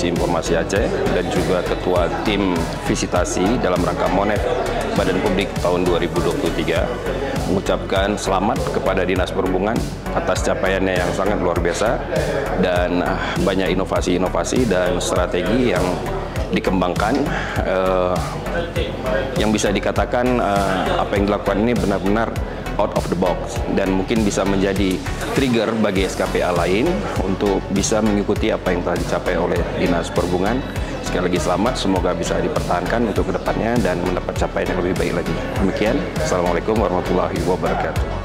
Polisi Informasi Aceh dan juga Ketua Tim Visitasi dalam rangka Monef Badan Publik tahun 2023 mengucapkan selamat kepada Dinas Perhubungan atas capaiannya yang sangat luar biasa dan banyak inovasi-inovasi dan strategi yang dikembangkan yang bisa dikatakan apa yang dilakukan ini benar-benar out of the box dan mungkin bisa menjadi trigger bagi SKPA lain untuk bisa mengikuti apa yang telah dicapai oleh Dinas Perhubungan. Sekali lagi selamat, semoga bisa dipertahankan untuk kedepannya dan mendapat capaian yang lebih baik lagi. Demikian, Assalamualaikum warahmatullahi wabarakatuh.